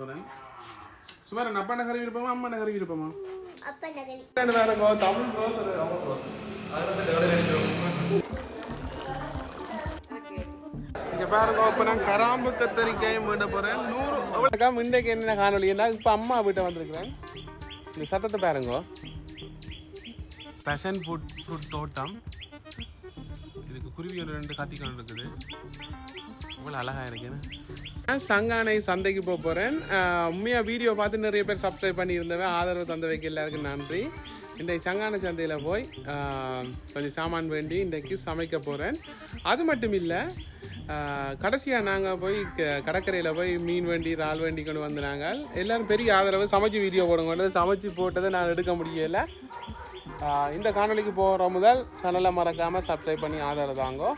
சுமார் அப்பா நகரி இருப்போமா அம்மா நகரி இருப்போமா? அப்பா நகரி. ரெண்டு பேரும் தமிழ் ரோஸ் ஒரு அமௌண்ட் ரோஸ். இங்க பாருங்க இப்போ நான் கராம்பு கத்தரிக்காயும் வேண்ட போறேன் 100 அவ்வளோக்கா இன்றைக்கு என்ன காணொலின்னா இப்போ அம்மா வீட்டை வந்திருக்கிறேன். இந்த சத்தத்தை பாருங்க. பேஷன் ஃப்ரூட் தோட்டம். இதுக்கு குருவி ஒரு 2 காத்திக்கொண்டு இருக்குது. அவ்வளோ அழகாக இருக்குன்னு சங்கானை சந்தைக்கு போக போகிறேன். உண்மையாக வீடியோ பார்த்து நிறைய பேர் சப்ஸ்கிரைப் பண்ணியிருந்தவன் ஆதரவு தந்தவைக்கு எல்லாருக்கும் நன்றி. இன்றைக்கு சங்கானை சந்தையில் போய் கொஞ்சம் சாமான் வேண்டி இன்றைக்கு சமைக்க போகிறேன். அது மட்டும் இல்லை, கடைசியாக நாங்கள் போய் கடற்கரையில் போய் மீன் வேண்டி இறால் வேண்டி கொண்டு வந்து நாங்கள் எல்லோரும் பெரிய ஆதரவு சமைச்சு வீடியோ போடுங்க. சமைச்சு போட்டதை நான் எடுக்க முடியலை. இந்த காணொலிக்கு போகிற முதல் சேனலை மறக்காமல் சப்ஸ்கிரைப் பண்ணி ஆதரவு தாங்கோ.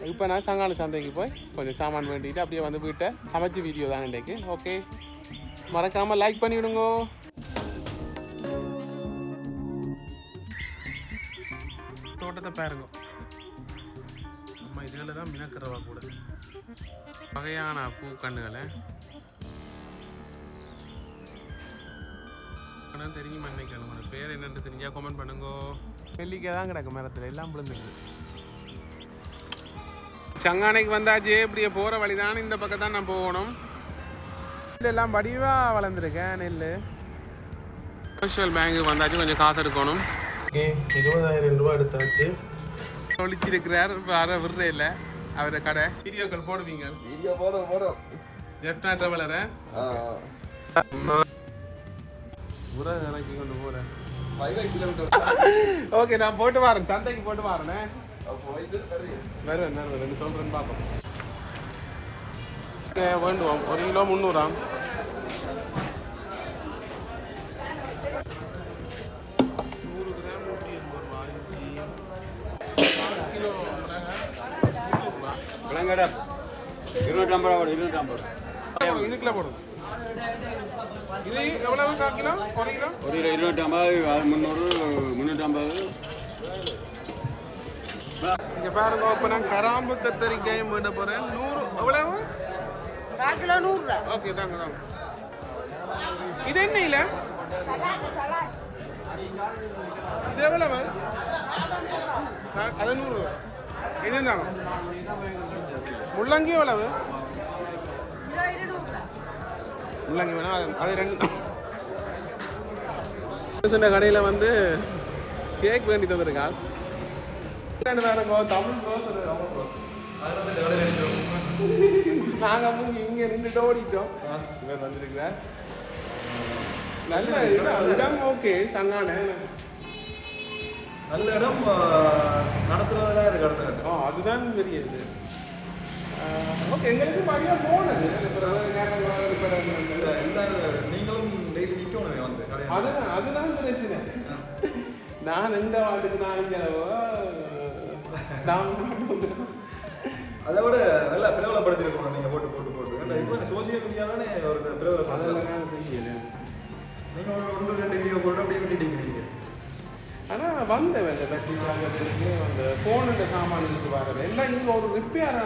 இப்போ நான் சங்கான சந்தைக்கு போய் கொஞ்சம் சாமான் வேண்டிட்டு அப்படியே வந்து வீட்டை சமைச்சு வீடியோ தான் இன்றைக்கு. ஓகே, மறக்காமல் லைக் பண்ணிவிடுங்க. தோட்டத்தை பாருங்க. நம்ம இதுகளை தான் மினக்கிறவா கூட வகையான பூக்கண்ணுகளை தெரிஞ்சு மண்ணைக்கணும். பேர் என்னென்னு தெரிஞ்சா கமெண்ட் பண்ணுங்க. நெல்லிக்காய் தான் கிடக்கு மரத்தில் எல்லாம் விழுந்துருக்கு. சங்கானைக்கு வந்தாச்சு. இப்படியே போகிற வழி தான் இந்த பக்கம் தான் நான் போகணும். எல்லாம் வடிவாக வளர்ந்துருக்கேன் நெல். கமர்ஷியல் பேங்க்கு வந்தாச்சு. கொஞ்சம் காசு எடுக்கணும். ஓகே, 20,000 ரூபா எடுத்தாச்சு. ஒழிச்சிருக்கிறார். வர விடுற இல்லை அவரை கடை. வீடியோக்கள் போடுவீங்க? வீடியோ போடும். ஜெஃப்னா ட்ராவலர உரை இறக்கி கொண்டு போகிறேன். 5 கிலோமீட்டர். ஓகே, நான் போட்டு வரேன். சந்தைக்கு போட்டு வரேனே. வருவேன் சொல்கிறேன்னு பார்ப்போம். வேண்டுவோம் 1 கிலோ 300. 100 கிராம் 180 ரூபா. கிலோ விளங்கடா 250 ரூபா. 250 இதுக்குள்ள போடும். இது எவ்வளவு? 1 கிலோ 1 கிலோ 250 300 350. இங்கே பாருங்க, இப்போ நான் கராம்பு கத்தரிக்காயும் வேண்ட போகிறேன். 100 எவ்வளவு? 1 கிலோ 100 ரூபா. ஓகே, தாங்க. இது என்ன இல்லை? இது எவ்வளவு? அது 100 ரூபா. இது தாங்க. முள்ளங்கி எவ்வளவு? முள்ளங்கி வேணும். அது 2 சொன்ன கடையில் வந்து கேக் வேண்டி தந்திருக்காள். தமிழ் ரோஸ் ஒரு அமௌண்ட் ரோஸ். நாங்கள் இங்கே நின்றுட்டு ஓடிட்டோம். இவர் வந்திருக்கிறார். நல்ல இடம். ஓகே, சங்கான நல்ல இடம். நடத்துறதா இருக்கு. அதுதான் தெரியுது. ஓகே, எங்களுக்கு மழையா போனது. நீங்களும் டெய்லி நிற்கணும் வந்து. அதுதான் பிரச்சனை. நான் 2 வாட்டுக்கு 4 அளவோ அதை விட நல்லா பிரபலப்படுத்திருக்கணும். நீங்கள் போட்டு இப்போ சோசியல் மீடியா தானே ஒரு பிரபலப்படுத்த. நீங்கள் 1-2 வீடியோ போட்டு அப்படியே விட்டுட்டீங்க நீங்கள். ஆனால் வந்தேன் பேட்டரி வாங்குறதுக்கு அந்த ஃபோனுடைய சாமானுக்கு வர்றது எல்லாம் இங்கே ஒரு ரிப்பேர்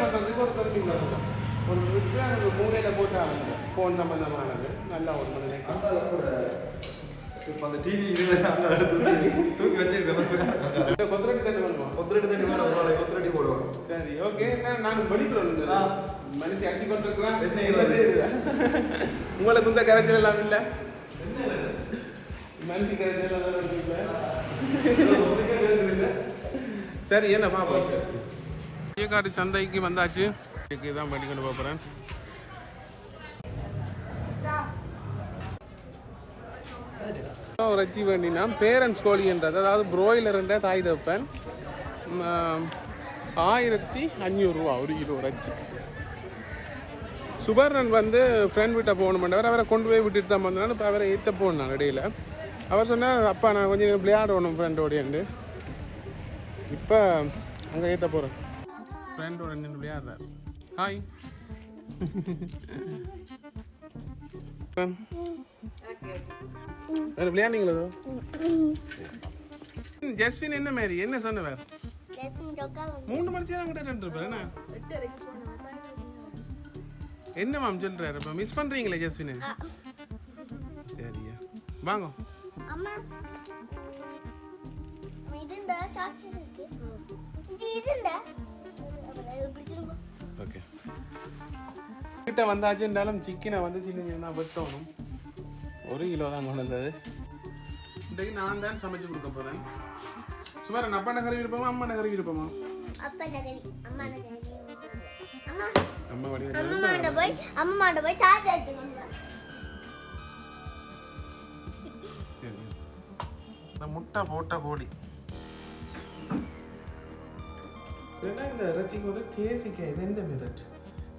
பண்ணுறதுக்கு ஒரு தருவீங்களா இருக்கும். ஒரு ரிப்பேர் ஒரு மூலையில் போட்டு ஆகுங்க. ஃபோன் சம்பந்தமானது நல்லா ஒரு மணி நேரம். இப்போ அந்த டிவி தூக்கி வச்சிருக்கேன். கொத்தரட்டி தண்ணி வேணுமா? கொத்தரட்டி தண்ணி வேணும். கொத்தரட்டி போடுவோம். சரி, ஓகே. நான் வெளிக்கிறோம். மனுஷன் அடிச்சு கொண்டிருக்கலாம். உங்களுக்கு இந்த கரைச்சல் எல்லாம் இல்லை. மனுஷன் கரைச்சல் எல்லாம் இல்லை. சரி, என்ன பார்ப்போம். ஏகாடு சந்தைக்கு வந்தாச்சு. தான் பண்ணிக்கொண்டு போகிறேன். ரச்சி வேண்டினா பேரண்ட்ஸ் கோழின்றது, அதாவது ப்ரோயிலருன்ற தாய் தப்பன் 1500 ரூபா 1 கிலோ ரச்சி. சுபர்ணன் வந்து ஃப்ரெண்ட் வீட்டை போகணுமெண்டவர். அவரை கொண்டு போய் விட்டுட்டு தான் வந்தாலும் இப்போ அவரை ஏற்ற போனான் இடையில. அவர் சொன்னால் அப்பா நான் கொஞ்சம் நேரம் விளையாடணும் ஃப்ரெண்டோடையண்டு. இப்போ அங்கே ஏற்ற போகிறேன். ஃப்ரெண்டோட நின்று விளையாடுறாரு. ஹாய். விளையாடுங்களோ? ஜஸ்வின் என்ன மாதிரி என்ன சொன்னவர்? 3 மணி நேரம் கிட்ட 2 பேர் என்ன என்ன மேம் சொல்றாரு இப்போ மிஸ் பண்றீங்களே ஜஸ்வின் சரியா வாங்க அம்மா இதுண்டா சாக்லேட் இருக்கு இதுண்டா பிடிச்சிருங்க ஓகே கிட்ட வந்தாச்சுன்றாலும் சிக்கனை வந்து சின்ன சின்ன வெட்டணும் 1 கிலோ தான் கொண்டு வந்தது இன்றைக்கு நான் தான் சமைச்சு கொடுக்க போறேன் சுமார் அப்பா நகரி விருப்பமா அம்மா நகரி விருப்பமா அப்பா நகரி அம்மா நகரி அம்மா அம்மா வடி அம்மாட்ட போய் சார்ஜ் எடுத்துக்கோங்க முட்டை போட்ட கோழி இந்த இறைச்சிக்கு வந்து தேசிக்காய் இது என்ன மெதட்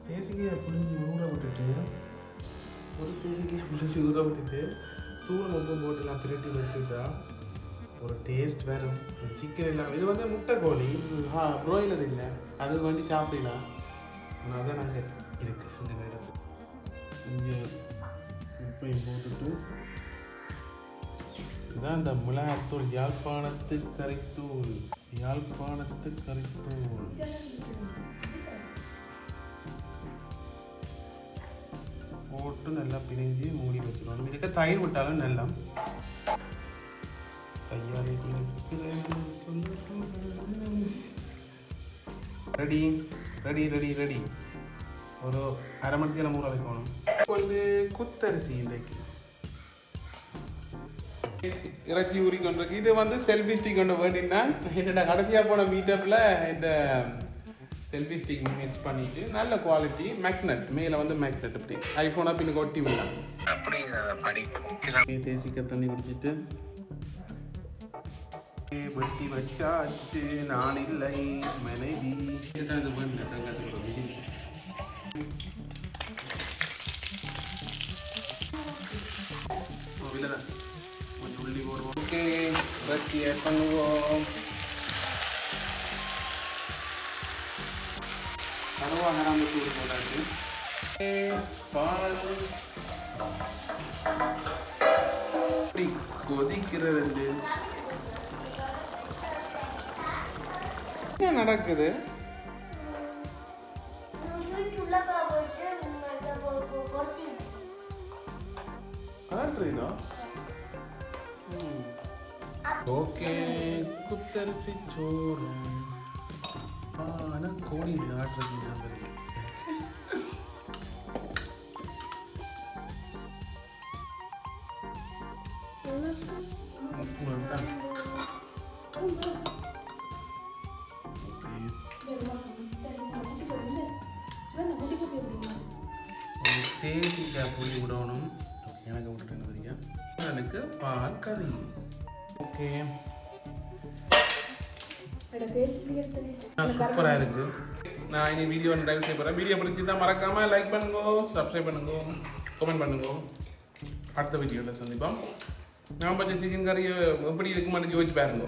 தேசிக்காயை புளிஞ்சு ஊற விட்டுட்டு ஒரு தேசிக்காயை புளிஞ்சு ஊற விட்டுட்டு தூள் உப்பு போட்டுலாம் பிரட்டி வச்சுட்டா ஒரு டேஸ்ட் வரும் சிக்கன் இல்லாமல் இது வந்து முட்டை கோழி ப்ரோயிலர் இல்லை அது வேண்டி சாப்பிடலாம் ஆனால் அதான் நாங்கள் இருக்குது இந்த நேரத்தில் இங்கே உப்பையும் போட்டுட்டு இதுதான் இந்த மிளகாத்தூள் யாழ்ப்பாணத்து கரைத்தூள் போட்டு நல்லா பிணைஞ்சு மூடி வச்சுக்கணும் இதுக்கு தயிர் விட்டாலும் நல்லா ரெடி ரெடி ரெடி ரெடி ஒரு அரை மணி நேரம் ஊற வைக்கணும் வந்து குத்தரிசி இன்றைக்கு இறைச்சி ஊறி கொண்டிருக்கு இது வந்து செல்ஃபி ஸ்டிக் கொண்டு வேண்டினா என்னோட கடைசியாக போன மீட்டப்பில் இந்த செல்ஃபி ஸ்டிக் மிஸ் பண்ணிட்டு நல்ல குவாலிட்டி மேக்னெட் மேலே வந்து மேக்னெட் அப்படி ஐஃபோனாக பின்னுக்கு ஒட்டி விடலாம் தேசிக்க தண்ணி குடிச்சிட்டு வெட்டி வச்சாச்சு நான் இல்லை மனைவி இதுதான் இது வேண்டிய தங்கத்துக்கு மிஷின் இல்லைதான் கொஞ்சம் உள்ளி போடுவோம் ஓகே இறைச்சி ஆட் பண்ணுவோம் கருவாகராம்பு தூள் போட்டாச்சு பால் கொதிக்கிறது என்ன நடக்குது ஓகே குத்தரிசி சோறு ஆனால் கோழி ஆட்டுறது தேசிக்காய் புளி விடணும் எனக்கு விட்டுட்டு வரீங்க எனக்கு பால் கறி ஓகே சூப்பராக இருக்கு நான் இனி வீடியோ ட்ரைவ் செய்ய போகிறேன் வீடியோ பிடிச்சி மறக்காமல் லைக் பண்ணுங்க சப்ஸ்கிரைப் பண்ணுங்க கமெண்ட் பண்ணுங்க அடுத்த வீடியோவில் சந்திப்போம் நான் பச்சை சிக்கன் கறியை எப்படி இருக்குமான்னு யோசிச்சு பாருங்க